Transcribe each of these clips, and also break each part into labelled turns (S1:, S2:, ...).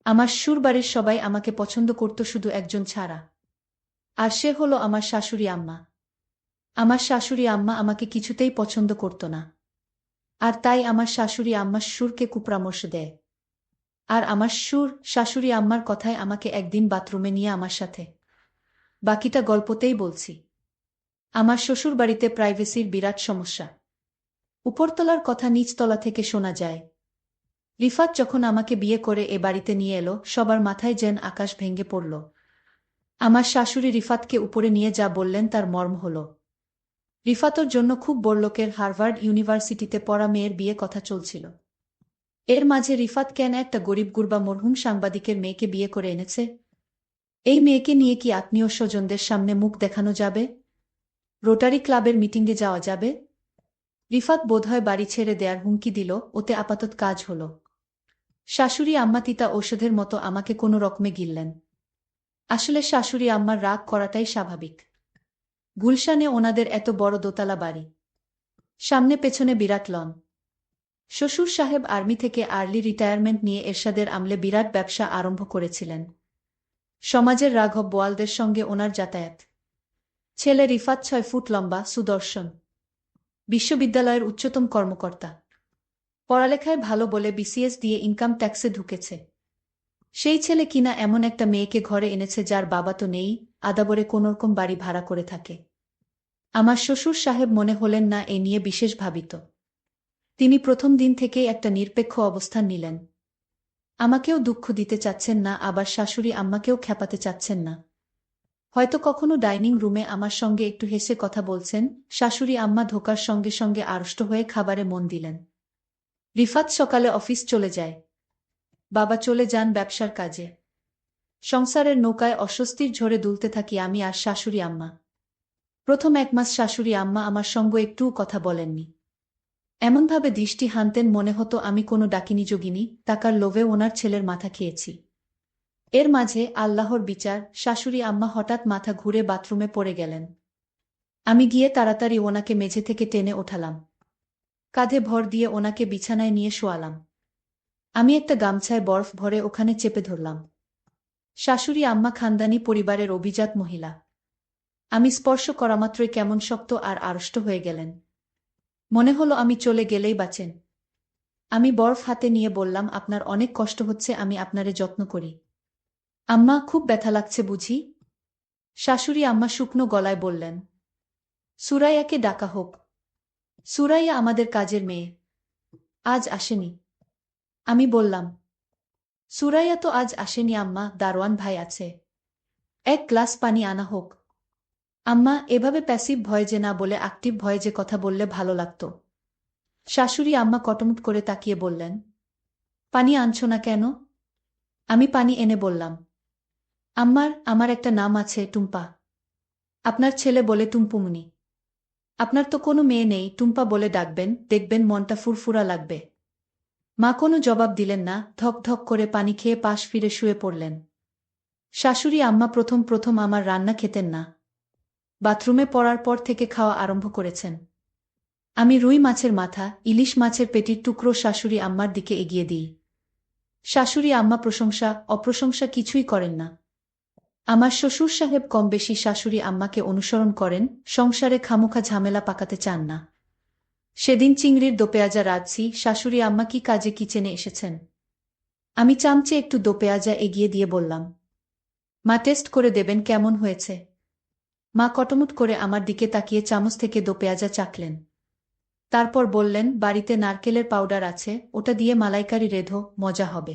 S1: আমার শ্বশুরবাড়ির সবাই আমাকে পছন্দ করত শুধু একজন ছাড়া। আর সে হলো আমার শাশুড়ি আম্মা। আমার শাশুড়ি আম্মা আমাকে কিছুতেই পছন্দ করত না। আর তাই আমার শাশুড়ি আম্মা শ্বশুরকে কুপরামর্শ দেয়। আর আমার শাশুড়ি আম্মার কথায় আমাকে একদিন বাথরুমে নিয়ে আমার সাথে। বাকিটা গল্পতেই বলছি। আমার শ্বশুরবাড়িতে প্রাইভেসির বিরাট সমস্যা। উপরতলার কথা নিচতলা থেকে শোনা যায়। রিফাত যখন আমাকে বিয়ে করে এ বাড়িতে নিয়ে এলো, সবার মাথায় যেন আকাশ ভেঙে পড়ল। আমার শাশুড়ি রিফাতকে উপরে নিয়ে যা বললেন তার মর্ম হল, রিফাতর জন্য খুব বড়লোকের হার্ভার্ড ইউনিভার্সিটিতে পড়া মেয়ের বিয়ে কথা চলছিল। এর মাঝে রিফাত কেন একটা গরিব গুরবা মরহুম সাংবাদিকের মেয়েকে বিয়ে করে এনেছে? এই মেয়েকে নিয়ে কি আত্মীয় স্বজনদের সামনে মুখ দেখানো যাবে? রোটারি ক্লাবের মিটিংয়ে যাওয়া যাবে? রিফাত বোধহয় বাড়ি ছেড়ে দেয়ার হুমকি দিল, ওতে আপাতত কাজ হল। শাশুড়ি আম্মা তিতা ঔষধের মতো আমাকে কোনো রকমে গিললেন। আসলে শাশুড়ি আম্মার রাগ করাটাই স্বাভাবিক। গুলশানে ওনাদের এত বড় দোতলা বাড়ি, সামনে পেছনে বিরাট লন। শ্বশুর সাহেব আর্মি থেকে আর্লি রিটায়ারমেন্ট নিয়ে এরশাদের আমলে বিরাট ব্যবসা আরম্ভ করেছিলেন। সমাজের রাঘব বোয়ালদের সঙ্গে ওনার যাতায়াত। ছেলে রিফাত 6 ফুট লম্বা, সুদর্শন, বিশ্ববিদ্যালয়ের উচ্চতম কর্মকর্তা। পড়ালেখায় ভালো বলে বিসিএস দিয়ে ইনকাম ট্যাক্সে ঢুকেছে। সেই ছেলে কিনা এমন একটা মেয়েকে ঘরে এনেছে যার বাবা তো নেই, আদাবরে কোনোরকম বাড়ি ভাড়া করে থাকে। আমার শ্বশুর সাহেব মনে হলেন না এ নিয়ে বিশেষ ভাবিত। তিনি প্রথম দিন থেকেই একটা নিরপেক্ষ অবস্থান নিলেন। আমাকেও দুঃখ দিতে চাচ্ছেন না, আবার শাশুড়ি আম্মাকেও খেপাতে চাচ্ছেন না। হয়তো কখনো ডাইনিং রুমে আমার সঙ্গে একটু হেসে কথা বলছেন, শাশুড়ি আম্মা ঢোকার সঙ্গে সঙ্গে আড়ষ্ট হয়ে খাবারে মন দিলেন। রিফাত সকালে অফিস চলে যায়, বাবা চলে যান ব্যবসার কাজে। সংসারের নৌকায় অস্বস্তির ঝড়ে দুলতে থাকি আমি আর শাশুড়ি আম্মা। প্রথম 1 মাস শাশুড়ি আম্মা আমার সঙ্গে একটুও কথা বলেননি। এমনভাবে দৃষ্টি হানতেন মনে হতো আমি কোনো ডাকিনী যোগিনী, টাকার লোভে ওনার ছেলের মাথা খেয়েছি। এর মাঝে আল্লাহর বিচার, শাশুড়ি আম্মা হঠাৎ মাথা ঘুরে বাথরুমে পড়ে গেলেন। আমি গিয়ে তাড়াতাড়ি ওনাকে মেঝে থেকে টেনে ওঠালাম, কাঁধে ভর দিয়ে ওনাকে বিছানায় নিয়ে শোয়ালাম। আমি একটা গামছায় বরফ ভরে ওখানে চেপে ধরলাম। শাশুড়ি আম্মা খানদানি পরিবারের অভিজাত মহিলা। আমি স্পর্শ করামাত্রই কেমন শক্ত আর আড়ষ্ট হয়ে গেলেন। মনে হলো আমি চলে গেলেই বাঁচেন। আমি বরফ হাতে নিয়ে বললাম, আপনার অনেক কষ্ট হচ্ছে, আমি আপনারে যত্ন করি। আম্মা, খুব ব্যথা লাগছে বুঝি? শাশুড়ি আম্মা শুকনো গলায় বললেন, সুরাইয়াকে ডাকা হোক। সুরাইয়া আমাদের কাজের মেয়ে, আজ আসেনি। আমি বললাম, সুরাইয়া তো আজ আসেনি আম্মা, দারোয়ান ভাই আছে। 1 গ্লাস পানি আনা হোক। আম্মা, এভাবে প্যাসিভ ভয়েজে না বলে অ্যাক্টিভ ভয়েজে কথা বললে ভালো লাগতো। শাশুড়ি আম্মা কটমট করে তাকিয়ে বললেন, পানি আনছো না কেন? আমি পানি এনে বললাম, আমার একটা নাম আছে, টুম্পা। আপনার ছেলে বলে টুম্পুমনি। আপনার তো কোনো মেয়ে নেই, টুম্পা বলে ডাকবেন, দেখবেন মনটা ফুরফুরা লাগবে। মা কোনো জবাব দিলেন না, ধক ধক করে পানি খেয়ে পাশ ফিরে শুয়ে পড়লেন। শাশুড়ি আম্মা প্রথম প্রথম আমার রান্না খেতেন না। বাথরুমে পড়ার পর থেকে খাওয়া আরম্ভ করেছেন। আমি রুই মাছের মাথা, ইলিশ মাছের পেটির টুকরো শাশুড়ি আম্মার দিকে এগিয়ে দিই। শাশুড়ি আম্মা প্রশংসা অপ্রশংসা কিছুই করেন না। আমার শ্বশুর সাহেব কম বেশি শাশুড়ি আম্মাকে অনুসরণ করেন, সংসারে খামোখা ঝামেলা পাকাতে চান না। সেদিন চিংড়ির দোপেঁয়াজা রাঁধছি, শাশুড়ি আম্মা কি কাজে কিচেনে এসেছেন। আমি চামচে একটু দোপেঁয়াজা এগিয়ে দিয়ে বললাম, মা টেস্ট করে দেবেন কেমন হয়েছে। মা কটমট করে আমার দিকে তাকিয়ে চামচ থেকে দোপেঁয়াজা চাখলেন। তারপর বললেন, বাড়িতে নারকেলের পাউডার আছে, ওটা দিয়ে মালাইকারি রেঁধো, মজা হবে।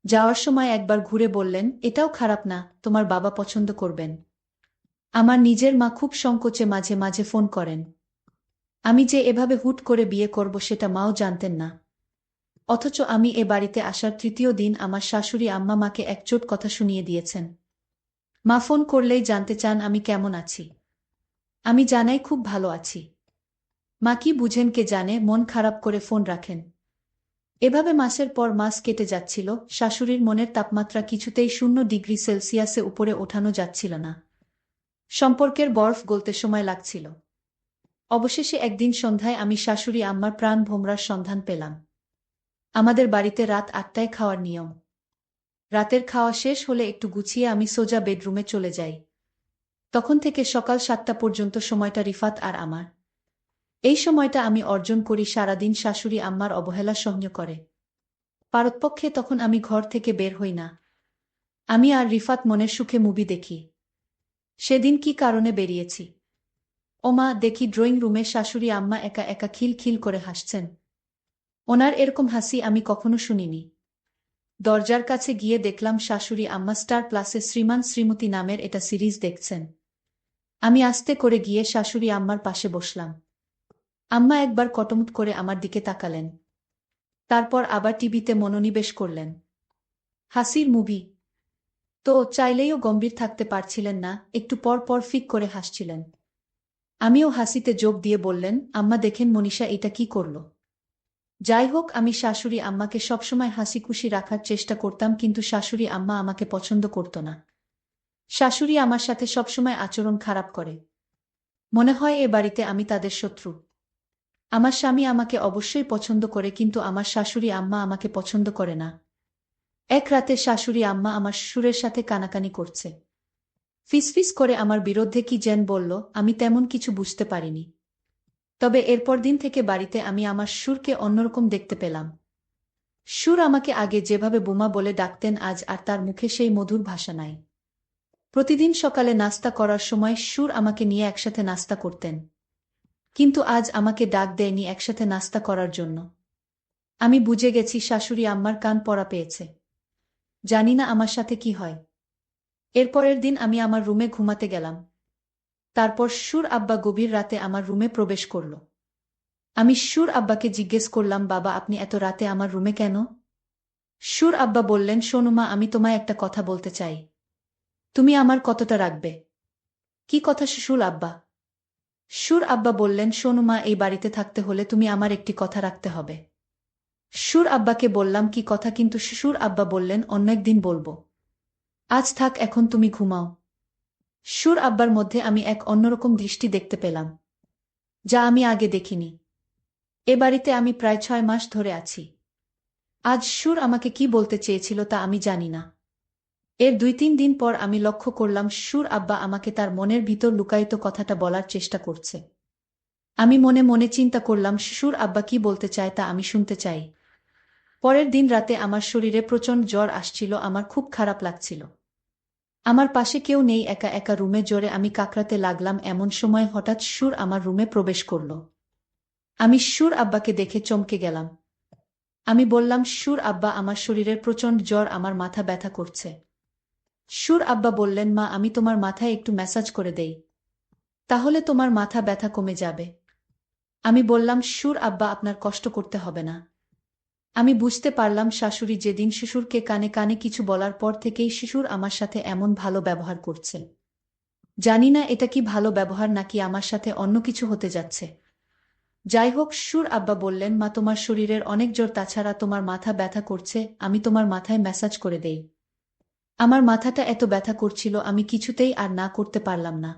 S1: যাওয়ার সময় একবার ঘুরে বললেন, এটাও খারাপ না, তোমার বাবা পছন্দ করবেন। আমার নিজের মা খুব সংকোচে মাঝে মাঝে ফোন করেন। আমি যে এভাবে হুট করে বিয়ে করব সেটা মাও জানতেন না। অথচ আমি এ বাড়িতে আসার 3য় দিন আমার শাশুড়ি আম্মা মাকে একচোট কথা শুনিয়ে দিয়েছেন। মা ফোন করলেই জানতে চান আমি কেমন আছি। আমি জানাই খুব ভালো আছি। মা কি বুঝেন কে জানে, মন খারাপ করে ফোন রাখেন। এভাবে মাসের পর মাস কেটে যাচ্ছিল, শাশুড়ির মনের তাপমাত্রা কিছুতেই 0 ডিগ্রি সেলসিয়াসে উপরে ওঠানো যাচ্ছিল না। সম্পর্কের বরফ গলতে সময় লাগছিল। অবশেষে একদিন সন্ধ্যায় আমি শাশুড়ি আম্মার প্রাণ ভোমরার সন্ধান পেলাম। আমাদের বাড়িতে রাত 8টায় খাওয়ার নিয়ম। রাতের খাওয়া শেষ হলে একটু গুছিয়ে আমি সোজা বেডরুমে চলে যাই। তখন থেকে সকাল 7টা পর্যন্ত সময়টা রিফাত আর আমার। এই সময়টা আমি অর্জন করি সারাদিন শাশুড়ি আম্মার অবহেলা সহ্য করে। পারতপক্ষে তখন আমি ঘর থেকে বের হই না। আমি আর রিফাত মনের সুখে মুভি দেখি। সেদিন কি কারণে বেরিয়েছি? ওমা, দেখি ড্রয়িং রুমে শাশুড়ি আম্মা একা একা খিল খিল করে হাসছেন। ওনার এরকম হাসি আমি কখনো শুনিনি। দরজার কাছে গিয়ে দেখলাম শাশুড়ি আম্মা স্টার প্লাসে শ্রীমান শ্রীমতী নামের এটা সিরিজ দেখছেন। আমি আস্তে করে গিয়ে শাশুড়ি আম্মার পাশে বসলাম। আম্মা একবার কটমট করে আমার দিকে তাকালেন। তারপর আবার টিভিতে মনোনিবেশ করলেন। হাসির মুভি তো চাইলেও গম্ভীর থাকতে পারছিলেন না, একটু পর পর ফিক করে হাসছিলেন। আমিও হাসিতে যোগ দিয়ে বললেন, আম্মা দেখেন মনীষা এটা কি করল। যাই হোক, আমি শাশুড়ি আম্মাকে সবসময় হাসি খুশি রাখার চেষ্টা করতাম, কিন্তু শাশুড়ি আম্মা আমাকে পছন্দ করত না। শাশুড়ি আমার সাথে সবসময় আচরণ খারাপ করে। মনে হয় এ বাড়িতে আমি তাদের শত্রু। আমার স্বামী আমাকে অবশ্যই পছন্দ করে, কিন্তু আমার শাশুড়ি আম্মা আমাকে পছন্দ করে না। এক রাতে শাশুড়ি আম্মা আমার শ্বশুরের সাথে কানাকানি করছে। ফিসফিস করে আমার বিরুদ্ধে কি যেন বলল, আমি তেমন কিছু বুঝতে পারিনি। তবে এরপর দিন থেকে বাড়িতে আমি আমার শ্বশুরকে অন্যরকম দেখতে পেলাম। শ্বশুর আমাকে আগে যেভাবে বোমা বলে ডাকতেন, আজ আর তার মুখে সেই মধুর ভাষা নাই। প্রতিদিন সকালে নাস্তা করার সময় শ্বশুর আমাকে নিয়ে একসাথে নাস্তা করতেন। কিন্তু আজ আমাকে ডাক দেয়নি একসাথে নাস্তা করার জন্য। আমি বুঝে গেছি শাশুড়ি আম্মার কান পড়া পেয়েছে। জানি না আমার সাথে কি হয়। এরপরের দিন আমি আমার রুমে ঘুমাতে গেলাম। তারপর শ্বশুর আব্বা গভীর রাতে আমার রুমে প্রবেশ করল। আমি শ্বশুর আব্বাকে জিজ্ঞেস করলাম, বাবা আপনি এত রাতে আমার রুমে কেন? শ্বশুর আব্বা বললেন, শোনো মা, আমি তোমায় একটা কথা বলতে চাই। তুমি আমার কতটা রাখবে? কি কথা শ্বশুর আব্বা? শ্বশুর আব্বা বললেন, শোনো মা, এই বাড়িতে থাকতে হলে তুমি আমার একটি কথা রাখতে হবে। শ্বশুর আব্বাকে বললাম, কি কথা? কিন্তু শ্বশুর আব্বা বললেন, অন্য একদিন বলবো। আজ থাক, এখন তুমি ঘুমাও। শ্বশুর আব্বার মধ্যে আমি এক অন্যরকম দৃষ্টি দেখতে পেলাম, যা আমি আগে দেখিনি। এ বাড়িতে আমি প্রায় 6 মাস ধরে আছি। আজ শ্বশুর আমাকে কি বলতে চেয়েছিল তা আমি জানি না। এর 2-3 দিন পর আমি লক্ষ্য করলাম শ্বশুর আব্বা আমাকে তার মনের ভিতর লুকায়িত কথাটা বলার চেষ্টা করছে। আমি মনে মনে চিন্তা করলাম, শ্বশুর আব্বা কি বলতে চায় তা আমি শুনতে চাই। পরের দিন রাতে আমার শরীরে প্রচণ্ড জ্বর আসছিল, আমার খুব খারাপ লাগছিল। আমার পাশে কেউ নেই, একা একা রুমে জ্বরে আমি কাকড়াতে লাগলাম। এমন সময় হঠাৎ শ্বশুর আমার রুমে প্রবেশ করল। আমি শ্বশুর আব্বাকে দেখে চমকে গেলাম। আমি বললাম, শ্বশুর আব্বা আমার শরীরের প্রচণ্ড জ্বর, আমার মাথা ব্যথা করছে। শ্বশুর আব্বা বললেন, মা আমি তোমার মাথায় একটু ম্যাসাজ করে দেই, তাহলে তোমার মাথা ব্যথা কমে যাবে। আমি বললাম, শ্বশুর আব্বা আপনার কষ্ট করতে হবে না। আমি বুঝতে পারলাম শাশুড়ি যেদিন শ্বশুরকে কানে কানে কিছু বলার পর থেকেই শ্বশুর আমার সাথে এমন ভালো ব্যবহার করছে। জানি না এটা কি ভালো ব্যবহার নাকি আমার সাথে অন্য কিছু হতে যাচ্ছে। যাই হোক, শ্বশুর আব্বা বললেন, মা তোমার শরীরের অনেক জ্বর, তাছাড়া তোমার মাথা ব্যথা করছে, আমি তোমার মাথায় ম্যাসাজ করে দেই। আমার মাথাটা এত ব্যথা করছিল আমি কিছুতেই আর না করতে পারলাম না।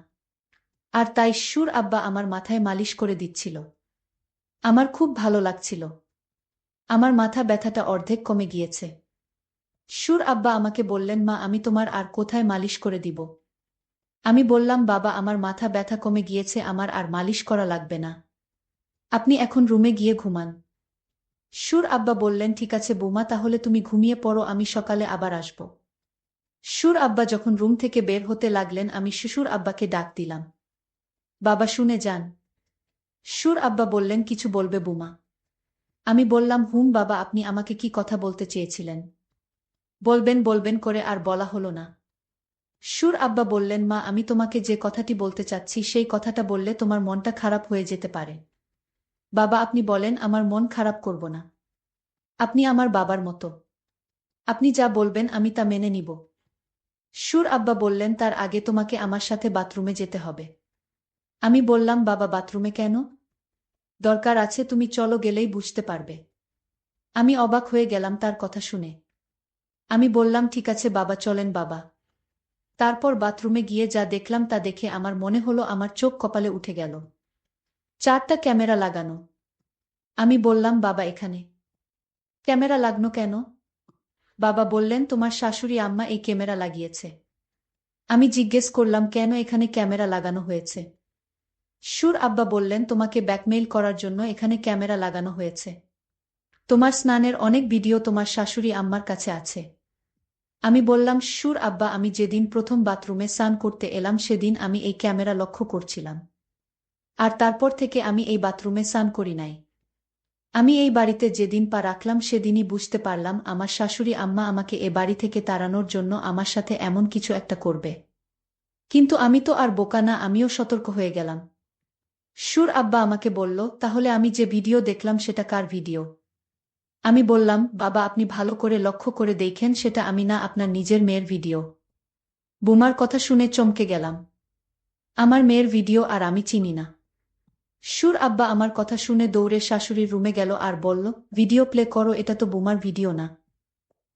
S1: আর তাই শ্বশুর আব্বা আমার মাথায় মালিশ করে দিচ্ছিল। আমার খুব ভালো লাগছিল। আমার মাথা ব্যথাটা অর্ধেক কমে গিয়েছে। শ্বশুর আব্বা আমাকে বললেন, মা আমি তোমার আর কোথায় মালিশ করে দিব? আমি বললাম, বাবা আমার মাথা ব্যথা কমে গিয়েছে, আমার আর মালিশ করা লাগবে না। আপনি এখন রুমে গিয়ে ঘুমান। শ্বশুর আব্বা বললেন, ঠিক আছে বৌমা, তাহলে তুমি ঘুমিয়ে পড়ো, আমি সকালে আবার আসব। শ্বশুর আব্বা যখন রুম থেকে বের হতে লাগলেন আমি শ্বশুর আব্বাকে ডাক দিলাম, বাবা শুনে যান। শ্বশুর আব্বা বললেন, কিছু বলবে বৌমা? আমি বললাম, হুম বাবা, আপনি আমাকে কি কথা বলতে চেয়েছিলেন? বলবেন বলবেন করে আর বলা হলো না। শ্বশুর আব্বা বললেন, মা আমি তোমাকে যে কথাটি বলতে চাচ্ছি সেই কথাটা বললে তোমার মনটা খারাপ হয়ে যেতে পারে। বাবা আপনি বলেন, আমার মন খারাপ করব না। আপনি আমার বাবার মতো। আপনি যা বলবেন আমি তা মেনে নিব। শ্বশুর আব্বা বললেন, তার আগে তোমাকে আমার সাথে বাথরুমে যেতে হবে। আমি বললাম, বাবা বাথরুমে কেন? দরকার আছে, তুমি চলো, গেলেই বুঝতে পারবে। আমি অবাক হয়ে গেলাম তার কথা শুনে। আমি বললাম, ঠিক আছে বাবা, চলেন বাবা। তারপর বাথরুমে গিয়ে যা দেখলাম তা দেখে আমার মনে হলো আমার চোখ কপালে উঠে গেল। 4টা ক্যামেরা লাগানো। আমি বললাম, বাবা এখানে ক্যামেরা লাগনো কেন? বাবা বললেন তোমার শাশুড়ি আম্মা এই ক্যামেরা লাগিয়েছে। আমি জিজ্ঞেস করলাম কেন এখানে ক্যামেরা লাগানো হয়েছে। সুর আব্বা বললেন তোমাকে ব্ল্যাকমেইল করার জন্য এখানে ক্যামেরা লাগানো হয়েছে। তোমার স্নানের অনেক ভিডিও তোমার শাশুড়ি আম্মার কাছে আছে। আমি বললাম সুর আব্বা আমি যেদিন প্রথম বাথরুমে স্নান করতে এলাম সেদিন আমি এই ক্যামেরা লক্ষ্য করছিলাম। আর তারপর থেকে আমি এই বাথরুমে স্নান করি নাই। আমি এই বাড়িতে যেদিন পা রাখলাম সেদিনই বুঝতে পারলাম আমার শাশুড়ি আম্মা আমাকে এ বাড়ি থেকে তাড়ানোর জন্য আমার সাথে এমন কিছু একটা করবে। কিন্তু আমি তো আর বোকা না, আমিও সতর্ক হয়ে গেলাম। সুর আব্বা আমাকে বলল তাহলে আমি যে ভিডিও দেখলাম সেটা কার ভিডিও? আমি বললাম বাবা আপনি ভালো করে লক্ষ্য করে দেখেন সেটা আমি না, আপনার নিজের মেয়ের ভিডিও। বুমার কথা শুনে চমকে গেলাম। আমার মেয়ের ভিডিও আর আমি চিনি না। সুর আব্বা আমার কথা শুনে দৌড়ে শাশুড়ির রুমে গেল আর বলল ভিডিও প্লে করো, এটা তো বুমার ভিডিও না।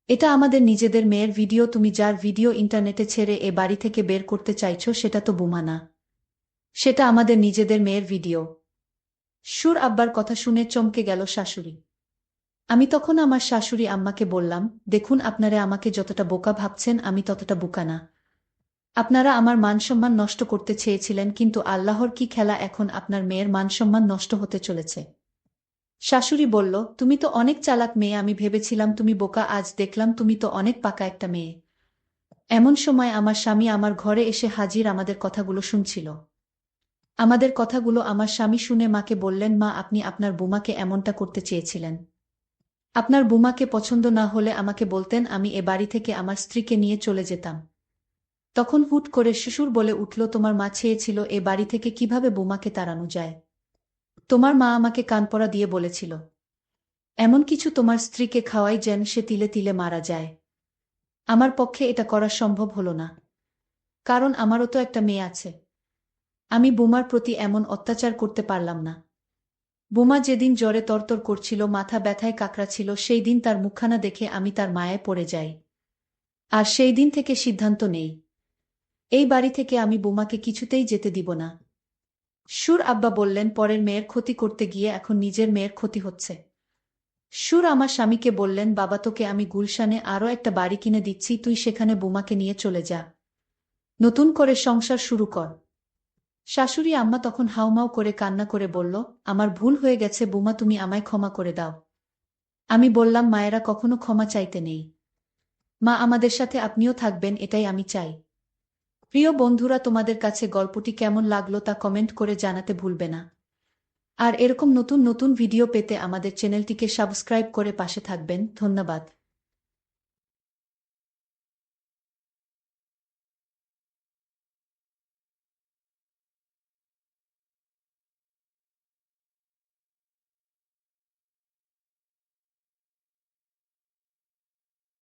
S1: এটা আমাদের নিজেদের মেয়ের ভিডিও, তুমি যার ভিডিও ইন্টারনেটে ছেড়ে এ বাড়ি থেকে বের করতে চাইছো সেটা তো বুমা না, সেটা আমাদের নিজেদের মেয়ের ভিডিও। সুর আব্বার কথা শুনে চমকে গেল শাশুড়ি। আমি তখন আমার শাশুড়ি আম্মাকে বললাম দেখুন আপনারা আমাকে যতটা বোকা ভাবছেন আমি ততটা বোকা না। আপনারা আমার মানসম্মান নষ্ট করতে চেয়েছিলেন, কিন্তু আল্লাহর কি খেলা, এখন আপনার মেয়ের মানসম্মান নষ্ট হতে চলেছে। শাশুড়ি বলল তুমি তো অনেক চালাক মেয়ে, আমি ভেবেছিলাম তুমি বোকা, আজ দেখলাম তুমি তো অনেক পাকা একটা মেয়ে। এমন সময় আমার স্বামী আমার ঘরে এসে হাজির, আমাদের কথাগুলো শুনছিল। আমাদের কথাগুলো আমার স্বামী শুনে মাকে বললেন মা আপনি আপনার বুমাকে এমনটা করতে চেয়েছিলেন। আপনার বুমাকে পছন্দ না হলে আমাকে বলতেন, আমি এ বাড়ি থেকে আমার স্ত্রীকে নিয়ে চলে যেতাম। তখন হুট করে শ্বশুর বলে উঠল তোমার মা চেয়েছিল এ বাড়ি থেকে কিভাবে বুমাকে তাড়ানো যায়। তোমার মা আমাকে কানপড়া দিয়ে বলেছিল এমন কিছু তোমার স্ত্রীকে খাওয়াই যেন সে তিলে তিলে মারা যায়। আমার পক্ষে এটা করা সম্ভব হলো না, কারণ আমারও তো একটা মেয়ে আছে। আমি বুমার প্রতি এমন অত্যাচার করতে পারলাম না। বুমা যেদিন জ্বরে তরতর করছিল, মাথা ব্যথায় কাকড়াচ্ছিল, সেই দিন তার মুখখানা দেখে আমি তার মায়ায় পড়ে যাই। আর সেই দিন থেকে সিদ্ধান্ত নেই এই বাড়ি থেকে আমি বুমাকে কিছুতেই যেতে দিব না। সুর আব্বা বললেন পরের মেয়ের ক্ষতি করতে গিয়ে এখন নিজের মেয়ের ক্ষতি হচ্ছে। সুর আমার স্বামীকে বললেন বাবা তোকে আমি গুলশানে আরও একটা বাড়ি কিনে দিচ্ছি, তুই সেখানে বুমাকে নিয়ে চলে যা, নতুন করে সংসার শুরু কর। শাশুড়ি আম্মা তখন হাউমাউ করে কান্না করে বলল আমার ভুল হয়ে গেছে বুমা, তুমি আমায় ক্ষমা করে দাও। আমি বললাম মায়েরা কখনো ক্ষমা চাইতে নেই, মা আমাদের সাথে আপনিও থাকবেন এটাই আমি চাই। প্রিয় বন্ধুরা তোমাদের কাছে গল্পটি কেমন লাগলো তা কমেন্ট করে জানাতে ভুলবে না। আর এরকম নতুন নতুন ভিডিও পেতে আমাদের চ্যানেলটিকে সাবস্ক্রাইব করে পাশে থাকবেন। ধন্যবাদ।